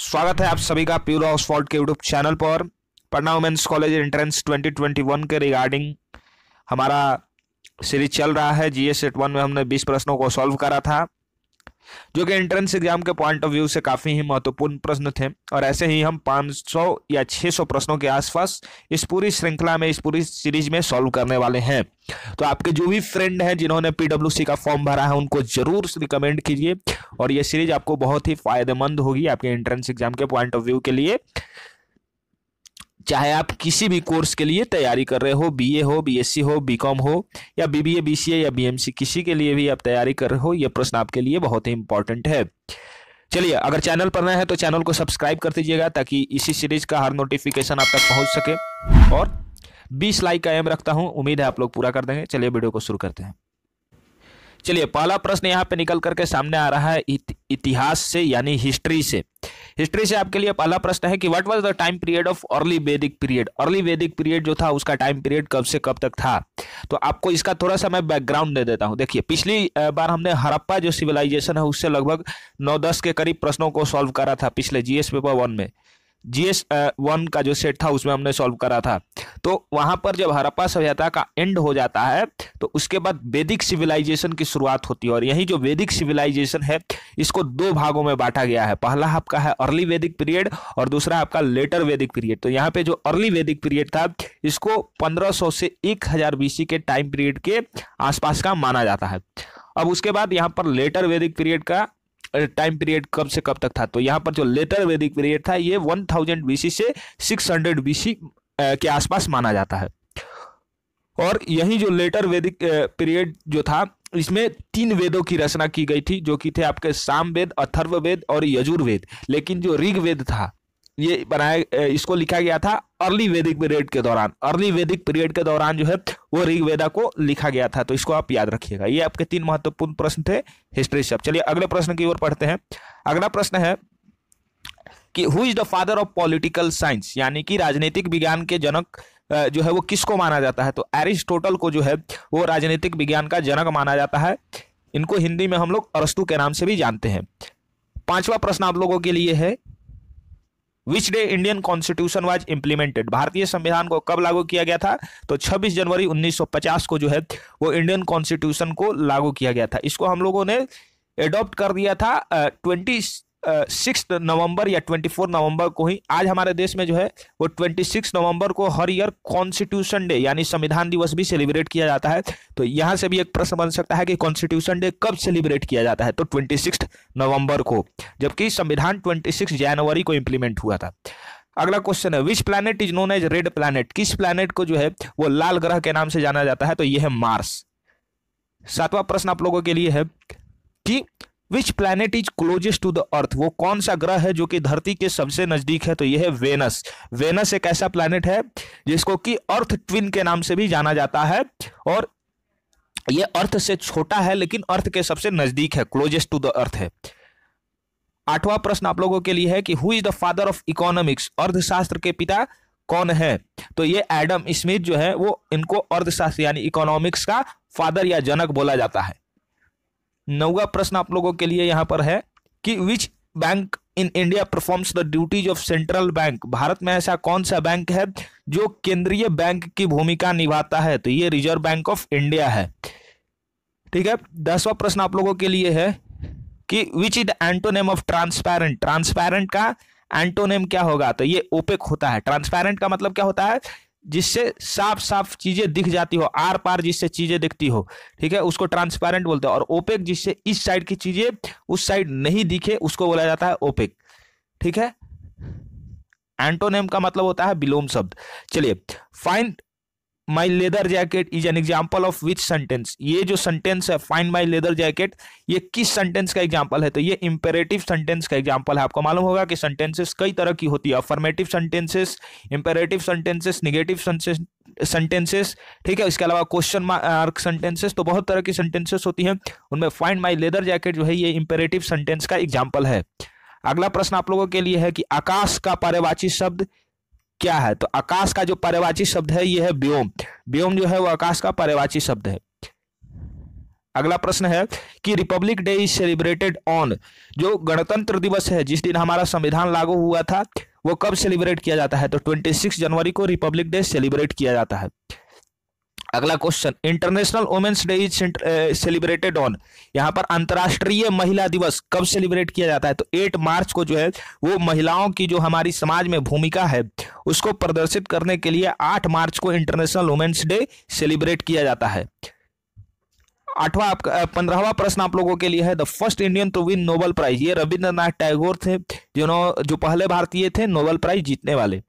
स्वागत है आप सभी का प्योर ऑक्सफोर्ड के यूट्यूब चैनल पर। पटना वुमेन्स कॉलेज एंट्रेंस 2021 के रिगार्डिंग हमारा सीरीज चल रहा है। जीएस सेट 1 में हमने 20 प्रश्नों को सॉल्व करा था, जो कि एंट्रेंस एग्जाम के पॉइंट ऑफ व्यू से काफ़ी ही महत्वपूर्ण प्रश्न थे। और ऐसे ही हम 500 या 600 प्रश्नों के आसपास इस पूरी श्रृंखला में, इस पूरी सीरीज में सॉल्व करने वाले हैं। तो आपके जो भी फ्रेंड हैं जिन्होंने पीडब्ल्यूसी का फॉर्म भरा है, उनको जरूर रिकमेंड कीजिए और ये सीरीज आपको बहुत ही फायदेमंद होगी आपके एंट्रेंस एग्जाम के पॉइंट ऑफ व्यू के लिए। चाहे आप किसी भी कोर्स के लिए तैयारी कर रहे हो, बीए हो, बीएससी हो, बीकॉम हो या बीबीए, बीसीए या बीएमसी, किसी के लिए भी आप तैयारी कर रहे हो, ये प्रश्न आपके लिए बहुत ही इंपॉर्टेंट है। चलिए, अगर चैनल पर नए हैं तो चैनल को सब्सक्राइब कर दीजिएगा ताकि इसी सीरीज का हर नोटिफिकेशन आप तक पहुंच सके। और 20 लाइक का एम रखता हूं, उम्मीद है आप लोग पूरा कर देंगे। चलिए वीडियो को शुरू करते हैं। चलिए, पहला प्रश्न यहाँ पे निकल करके सामने आ रहा है इतिहास से, यानी हिस्ट्री से। हिस्ट्री से आपके लिए पहला प्रश्न है कि what was the time period of early वैदिक पीरियड। अर्ली वैदिक पीरियड जो था उसका टाइम पीरियड कब से कब तक था। तो आपको इसका थोड़ा सा मैं बैकग्राउंड दे देता हूं। देखिए, पिछली बार हमने हड़प्पा जो सिविलाइजेशन है उससे लगभग 9-10 के करीब प्रश्नों को सॉल्व करा था पिछले जीएस पेपर 1 में। जीएस 1 का जो सेट था उसमें हमने सॉल्व करा था। तो वहां पर जब हड़प्पा सभ्यता का एंड हो जाता है तो उसके बाद वैदिक सिविलाइजेशन की शुरुआत होती है। और यही जो वैदिक सिविलाइजेशन है इसको 2 भागों में बांटा गया है। पहला आपका है अर्ली वैदिक पीरियड और दूसरा आपका लेटर वैदिक पीरियड। तो यहाँ पे जो अर्ली वैदिक पीरियड था इसको 1500 से 1000 बीसी के टाइम पीरियड के आसपास का माना जाता है। अब उसके बाद यहाँ पर लेटर वैदिक पीरियड का टाइम पीरियड कब से कब तक था। तो यहाँ पर जो लेटर वैदिक पीरियड था ये 1000 बीसी से 600 बीसी के आसपास माना जाता है। और यही जो लेटर वैदिक पीरियड जो था इसमें 3 वेदों की रचना की गई थी, जो कि थे आपके सामवेद, अथर्ववेद और यजुर्वेद। लेकिन जो ऋग्वेद था ये इसको लिखा गया था अर्ली वैदिक पीरियड के दौरान। अर्ली वैदिक पीरियड के दौरान जो है वो ऋग्वेदा को लिखा गया था। तो इसको आप याद रखिएगा। ये आपके 3 महत्वपूर्ण प्रश्न थे हिस्ट्री से। चलिए अगले प्रश्न की ओर पढ़ते हैं। अगला प्रश्न है कि who is the father of political science, यानी कि राजनीतिक विज्ञान के जनक जो है वो किसको माना जाता है। तो एरिस्टोटल को जो है वो राजनीतिक विज्ञान का जनक माना जाता है। इनको हिंदी में हम लोग अरस्तु के नाम से भी जानते हैं। 5वां प्रश्न आप लोगों के लिए है, which day Indian constitution was implemented. भारतीय संविधान को कब लागू किया गया था। तो 26 जनवरी 1950 को जो है वो इंडियन कॉन्स्टिट्यूशन को लागू किया गया था। इसको हम लोगों ने एडॉप्ट कर दिया था 26 नवंबर या 24 नवंबर को ही। आज हमारे देश में जो है वो 26 नवंबर को हर ईयर कॉन्स्टिट्यूशन डे यानी संविधान दिवस भी सेलिब्रेट किया जाता है। तो यहां से भी एक प्रश्न बन सकता है कि कॉन्स्टिट्यूशन डे कब सेलिब्रेट किया जाता है। तो 26 नवंबर को, जबकि संविधान 26 जनवरी को इंप्लीमेंट हुआ था। अगला क्वेश्चन है, which planet is known as red planet. किस प्लैनेट को जो है वो लाल ग्रह के नाम से जाना जाता है। तो यह है मार्स। 7वां प्रश्न आप लोगों के लिए है कि which planet is closest to the earth. वो कौन सा ग्रह है जो कि धरती के सबसे नजदीक है। तो यह है वेनस। वेनस एक ऐसा प्लैनेट है जिसको कि अर्थ ट्विन के नाम से भी जाना जाता है और यह अर्थ से छोटा है लेकिन अर्थ के सबसे नजदीक है, क्लोजेस्ट टू द अर्थ है। 8वां प्रश्न आप लोगों के लिए है कि who is the father of economics. अर्थशास्त्र के पिता कौन है। तो ये एडम स्मिथ जो है वो इनको अर्थशास्त्र यानी इकोनॉमिक्स का फादर या जनक बोला जाता है। 9वां प्रश्न आप लोगों के लिए यहां पर है कि which bank in India performs the duties of central bank. Bharat में ऐसा कौन सा बैंक है जो केंद्रीय बैंक की भूमिका निभाता है। तो ये रिजर्व बैंक ऑफ इंडिया है। ठीक है। 10वां प्रश्न आप लोगों के लिए है कि which is the antonym of transparent. Transparent का एंटोनिम क्या होगा। तो ये ओपेक होता है। ट्रांसपेरेंट का मतलब क्या होता है, जिससे साफ साफ चीजें दिख जाती हो, आर पार जिससे चीजें दिखती हो। ठीक है, उसको ट्रांसपेरेंट बोलते हैं। और ओपेक जिससे इस साइड की चीजें उस साइड नहीं दिखे उसको बोला जाता है ओपेक। ठीक है। एंटोनिम का मतलब होता है विलोम शब्द। चलिए, find my leather jacket is an example of which sentence. ये जो सेंटेंस है फाइंड माई लेदर जैकेट, ये किस सेंटेंस का एग्जाम्पल है। तो ये इंपेरेटिव सेंटेंस का एग्जाम्पल है। आपको मालूम होगा कि सेंटेंसेस कई तरह की होती है, affirmative sentences, imperative sentences, negative sentences. ठीक है। इसके अलावा क्वेश्चन मार्क सेंटेंसेस। तो बहुत तरह की सेंटेंसेस होती हैं, उनमें फाइंड माई लेदर जैकेट जो है ये इंपेरेटिव सेंटेंस का एग्जाम्पल है। अगला प्रश्न आप लोगों के लिए है कि आकाश का पर्यायवाची शब्द क्या है। तो आकाश का जो पर्यायवाची शब्द है ये है व्योम। व्योम जो है वो आकाश का पर्यायवाची शब्द है। अगला प्रश्न है कि Republic day is celebrated on, जो गणतंत्र दिवस है जिस दिन हमारा संविधान लागू हुआ था वो कब सेलिब्रेट किया जाता है? तो 26 जनवरी को रिपब्लिक डे सेलिब्रेट किया जाता है। अगला question, international women's day is celebrated on, यहाँ पर अंतर्राष्ट्रीय महिला दिवस कब सेलिब्रेट किया जाता है? तो 8 मार्च को जो है वो महिलाओं की जो हमारी समाज में भूमिका है उसको प्रदर्शित करने के लिए 8 मार्च को इंटरनेशनल वुमेन्स डे सेलिब्रेट किया जाता है। 15वां प्रश्न आप लोगों के लिए है, the first Indian to win Nobel prize, ये रविंद्रनाथ टैगोर थे जो पहले भारतीय थे नोबेल प्राइज जीतने वाले।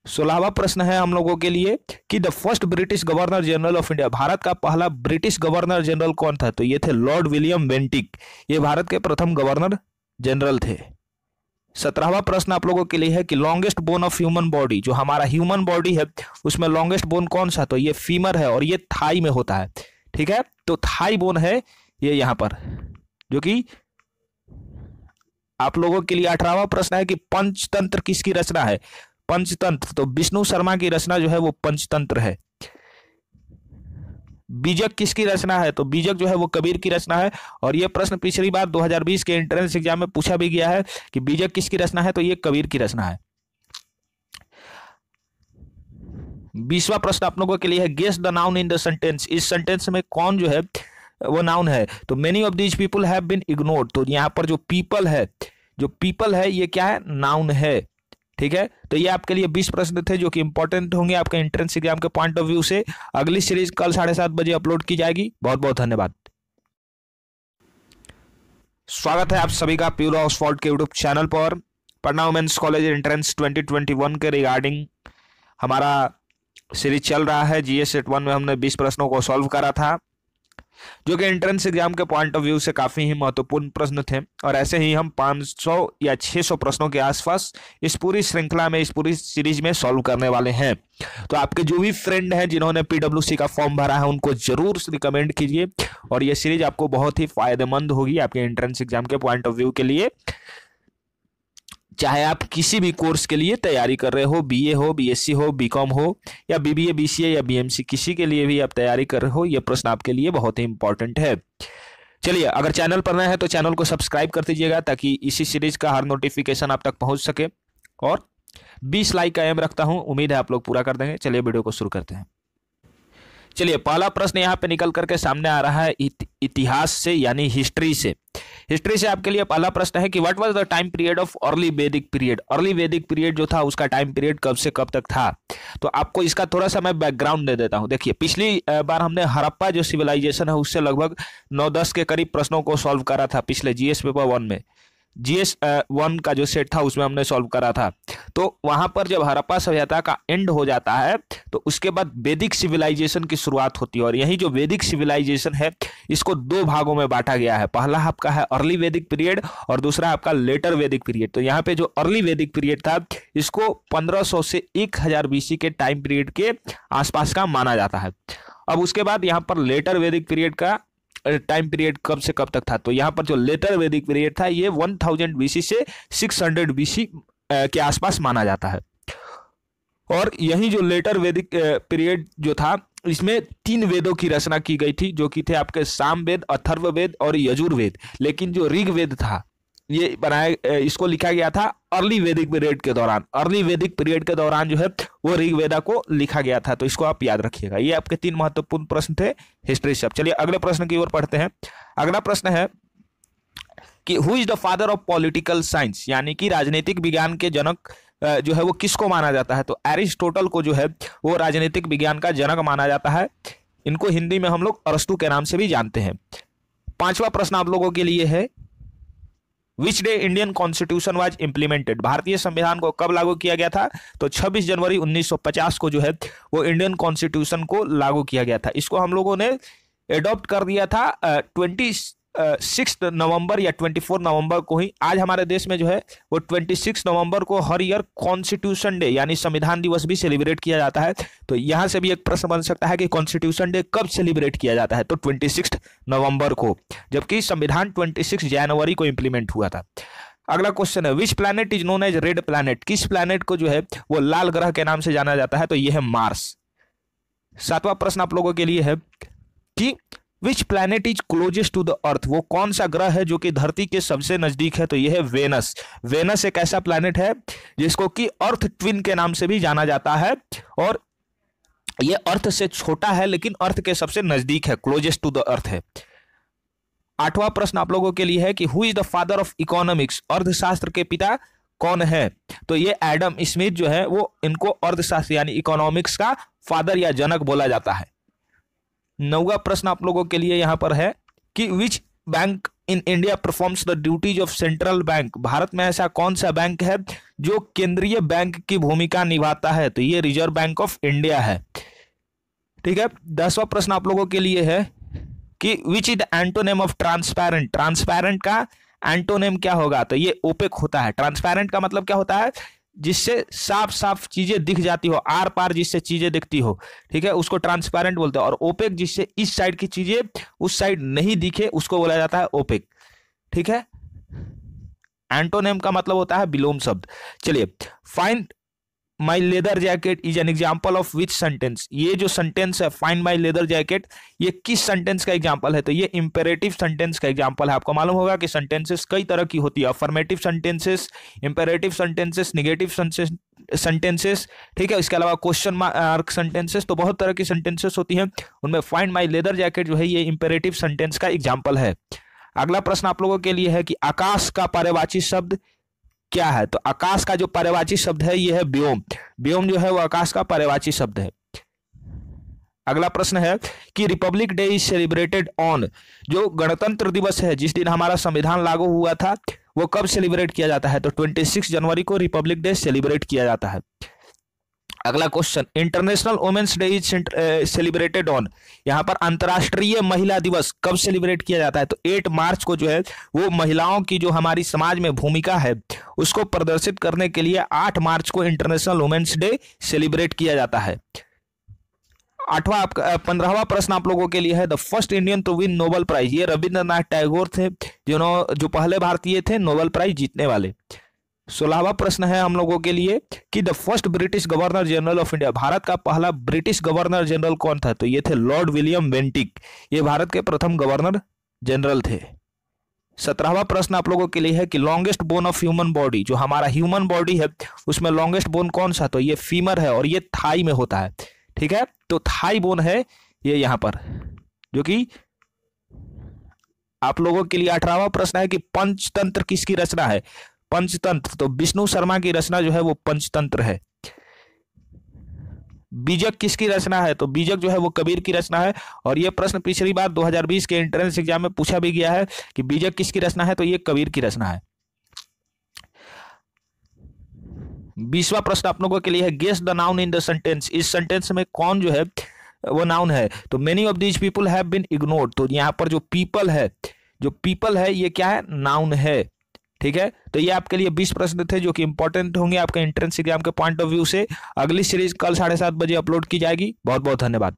16वां प्रश्न है हम लोगों के लिए कि the first British governor general of India, Bharat का पहला ब्रिटिश गवर्नर जनरल कौन था? तो ये थे लॉर्ड विलियम बेंटिक, ये भारत के प्रथम गवर्नर जनरल थे। 17वां प्रश्न आप लोगों के लिए है कि longest bone of human body, जो हमारा ह्यूमन बॉडी है उसमें लॉन्गेस्ट बोन कौन सा? तो ये फीमर है और ये थाई में होता है। ठीक है, तो थाई बोन है ये यहाँ पर, जो कि आप लोगों के लिए 18वां प्रश्न है कि पंचतंत्र किसकी रचना है? पंचतंत्र, तो विष्णु शर्मा की रचना जो है वो पंचतंत्र है। बीजक किसकी रचना है? तो बीजक जो है वो कबीर की रचना है। और ये प्रश्न पिछली बार 2020 के एंट्रेंस एग्जाम में पूछा भी गया है कि बीजक किसकी रचना है? तो ये कबीर की रचना है। 20वां प्रश्न आप लोगों के लिए है, guess the noun in the sentence, इस सेंटेंस में कौन जो है वो नाउन है? तो many of these people have been ignored, तो यहाँ पर जो पीपल है ये क्या है? नाउन है। ठीक है, तो ये आपके लिए 20 प्रश्न थे जो कि इंपॉर्टेंट होंगे आपके एंट्रेंस एग्जाम के पॉइंट ऑफ व्यू से। अगली सीरीज कल 7:30 बजे अपलोड की जाएगी। बहुत बहुत धन्यवाद। स्वागत है आप सभी का प्योर ऑक्सफोर्ड के यूट्यूब चैनल पर। पटना वुमेन्स कॉलेज एंट्रेंस 2021 के रिगार्डिंग हमारा सीरीज चल रहा है। जीएस सेट 1 में हमने 20 प्रश्नों को सॉल्व करा था जो कि एंट्रेंस एग्जाम के पॉइंट ऑफ व्यू से काफी ही महत्वपूर्ण प्रश्न थे, और ऐसे ही हम 500 या 600 प्रश्नों के आसपास इस पूरी श्रृंखला में, इस पूरी सीरीज में सॉल्व करने वाले हैं। तो आपके जो भी फ्रेंड हैं जिन्होंने पीडब्ल्यूसी का फॉर्म भरा है उनको जरूर रिकमेंड कीजिए, और ये सीरीज आपको बहुत ही फायदेमंद होगी आपके एंट्रेंस एग्जाम के पॉइंट ऑफ व्यू के लिए। चाहे आप किसी भी कोर्स के लिए तैयारी कर रहे हो, बीए हो, बीएससी हो, बीकॉम हो, या बीबीए, बीसीए या बीएमसी, किसी के लिए भी आप तैयारी कर रहे हो, यह प्रश्न आपके लिए बहुत ही इंपॉर्टेंट है। चलिए, अगर चैनल पर नए हैं तो चैनल को सब्सक्राइब कर दीजिएगा ताकि इसी सीरीज का हर नोटिफिकेशन आप तक पहुंच सके, और 20 लाइक का एम रखता हूं, उम्मीद है आप लोग पूरा कर देंगे। चलिए वीडियो को शुरू करते हैं। चलिए, पहला प्रश्न यहाँ पे निकल करके सामने आ रहा है इतिहास से, यानी हिस्ट्री से। हिस्ट्री से आपके लिए पहला प्रश्न है कि what was the time period of early वैदिक पीरियड। अर्ली वैदिक पीरियड जो था उसका टाइम पीरियड कब से कब तक था? तो आपको इसका थोड़ा सा मैं बैकग्राउंड दे देता हूं। देखिए, पिछली बार हमने हड़प्पा जो सिविलाइजेशन है उससे लगभग 9-10 के करीब प्रश्नों को सॉल्व करा था पिछले जीएस पेपर 1 में। जीएस 1 का जो सेट था उसमें हमने सॉल्व करा था। तो वहां पर जब हड़प्पा सभ्यता का एंड हो जाता है तो उसके बाद वैदिक सिविलाइजेशन की शुरुआत होती है, और यही जो वैदिक सिविलाइजेशन है इसको 2 भागों में बांटा गया है। पहला आपका है अर्ली वैदिक पीरियड और दूसरा आपका लेटर वैदिक पीरियड। तो यहाँ पे जो अर्ली वैदिक पीरियड था इसको 1500 से 1000 बीसी के टाइम पीरियड के आसपास का माना जाता है। अब उसके बाद यहाँ पर लेटर वैदिक पीरियड का टाइम पीरियड कब से कब तक था? तो यहाँ पर जो लेटर वैदिक पीरियड था ये 1000 बीसी से 600 बीसी के आसपास माना जाता है। और यही जो लेटर वैदिक पीरियड जो था इसमें 3 वेदों की रचना की गई थी, जो कि थे आपके सामवेद, अथर्ववेद और यजुर्वेद। लेकिन जो ऋग्वेद था ये इसको लिखा गया था अर्ली वैदिक पीरियड के दौरान। अर्ली वैदिक पीरियड के दौरान जो है वो ऋग्वेदा को लिखा गया था। तो इसको आप याद रखिएगा। ये आपके 3 महत्वपूर्ण प्रश्न थे हिस्ट्री से। चलिए अगले प्रश्न की ओर पढ़ते हैं। अगला प्रश्न है कि who is the father of political science, यानी कि राजनीतिक विज्ञान के जनक जो है वो किसको माना जाता है? तो एरिस्टोटल को जो है वो राजनीतिक विज्ञान का जनक माना जाता है। इनको हिंदी में हम लोग अरस्तु के नाम से भी जानते हैं। 5वां प्रश्न आप लोगों के लिए है, which day Indian constitution was implemented, भारतीय संविधान को कब लागू किया गया था? तो 26 जनवरी 1950 को जो है वो इंडियन कॉन्स्टिट्यूशन को लागू किया गया था। इसको हम लोगों ने एडॉप्ट कर दिया था 26 नवंबर या 24 नवंबर को ही। आज हमारे देश में जो है वो 26 नवंबर को हर ईयर कॉन्स्टिट्यूशन डे यानी संविधान दिवस भी सेलिब्रेट किया जाता है। तो यहां से भी एक प्रश्न बन सकता है कि कॉन्स्टिट्यूशन डे कब सेलिब्रेट किया जाता है? तो 26 नवंबर को, जबकि संविधान 26 जनवरी को इंप्लीमेंट हुआ था। अगला क्वेश्चन है, which planet is known as red planet, किस प्लैनेट को जो है वो लाल ग्रह के नाम से जाना जाता है? तो यह है मार्स। 7वां प्रश्न आप लोगों के लिए है कि which planet is closest to the earth, वो कौन सा ग्रह है जो कि धरती के सबसे नजदीक है? तो यह है वेनस। वेनस एक ऐसा प्लैनेट है जिसको कि अर्थ ट्विन के नाम से भी जाना जाता है, और यह अर्थ से छोटा है लेकिन अर्थ के सबसे नजदीक है, क्लोजेस्ट टू द अर्थ है। 8वां प्रश्न आप लोगों के लिए है कि who is the father of economics, अर्थशास्त्र के पिता कौन है? तो ये एडम स्मिथ जो है वो इनको अर्थशास्त्र यानी इकोनॉमिक्स का फादर या जनक बोला जाता है। 9वां प्रश्न आप लोगों के लिए यहां पर है कि which bank in India performs the duties of central bank, Bharat में ऐसा कौन सा बैंक है जो केंद्रीय बैंक की भूमिका निभाता है? तो ये रिजर्व बैंक ऑफ इंडिया है। ठीक है। 10वां प्रश्न आप लोगों के लिए है कि which is the antonym of transparent, transparent का एंटोनिम क्या होगा? तो ये ओपेक होता है। ट्रांसपेरेंट का मतलब क्या होता है? जिससे साफ साफ चीजें दिख जाती हो, आर पार जिससे चीजें दिखती हो, ठीक है, उसको ट्रांसपेरेंट बोलते हैं। और ओपेक जिससे इस साइड की चीजें उस साइड नहीं दिखे उसको बोला जाता है ओपेक। ठीक है। एंटोनिम का मतलब होता है विलोम शब्द। चलिए, find my leather jacket is an example of which sentence, ये जो सेंटेंस है फाइंड माई लेदर जैकेट, ये किस सेंटेंस का एग्जाम्पल है? तो ये इंपेरेटिव सेंटेंस का एग्जाम्पल है। आपको मालूम होगा कि सेंटेंसेस कई तरह की होती है, affirmative sentences, imperative sentences, negative sentences, ठीक है। इसके अलावा क्वेश्चन मार्क सेंटेंसेस, तो बहुत तरह की सेंटेंसेस होती हैं। उनमें फाइंड माई लेदर जैकेट जो है ये इंपेरेटिव सेंटेंस का एग्जाम्पल है। अगला प्रश्न आप लोगों के लिए है कि आकाश का पर्यायवाची शब्द क्या है? तो आकाश का जो पर्यायवाची शब्द है यह है व्योम। व्योम जो है वो आकाश का पर्यायवाची शब्द है। अगला प्रश्न है कि Republic day is celebrated on, जो गणतंत्र दिवस है जिस दिन हमारा संविधान लागू हुआ था वो कब सेलिब्रेट किया जाता है? तो 26 जनवरी को रिपब्लिक डे सेलिब्रेट किया जाता है। अगला question, international women's day is celebrated on, यहाँ पर अंतर्राष्ट्रीय महिला दिवस कब सेलिब्रेट किया जाता है? तो 8 मार्च को जो है वो महिलाओं की जो हमारी समाज में भूमिका है उसको प्रदर्शित करने के लिए 8 मार्च को इंटरनेशनल वुमेन्स डे सेलिब्रेट किया जाता है। 15वां प्रश्न आप लोगों के लिए है the first Indian to win Nobel prize, ये रविंद्रनाथ टैगोर थे जो पहले भारतीय थे नोबेल प्राइज जीतने वाले। 16वां प्रश्न है हम लोगों के लिए कि the first British governor general of India, Bharat का पहला ब्रिटिश गवर्नर जनरल कौन था? तो ये थे लॉर्ड विलियम बेंटिक, ये भारत के प्रथम गवर्नर जनरल थे। 17वां प्रश्न आप लोगों के लिए है कि longest bone of human body, जो हमारा ह्यूमन बॉडी है उसमें लॉन्गेस्ट बोन कौन सा? तो ये फीमर है और ये थाई में होता है। ठीक है, तो थाई बोन है ये यहाँ पर, जो कि आप लोगों के लिए 18वां प्रश्न है कि पंचतंत्र किसकी रचना है? पंचतंत्र, तो विष्णु शर्मा की रचना जो है वो पंचतंत्र है। बीजक किसकी रचना है? तो बीजक जो है वो कबीर की रचना है। और ये प्रश्न पिछली बार 2020 के एंट्रेंस एग्जाम में पूछा भी गया है कि बीजक किसकी रचना है, तो ये कबीर की रचना है। 20वां प्रश्न आप लोगों के लिए है guess the noun in the sentence, इस सेंटेंस में कौन जो है वो नाउन है? तो many of these people have been ignored, तो यहाँ पर जो पीपल है ये क्या है? नाउन है। ठीक है, तो ये आपके लिए 20 प्रश्न थे जो कि इंपॉर्टेंट होंगे आपके एंट्रेंस एग्जाम के पॉइंट ऑफ व्यू से। अगली सीरीज कल 7:30 बजे अपलोड की जाएगी। बहुत बहुत धन्यवाद।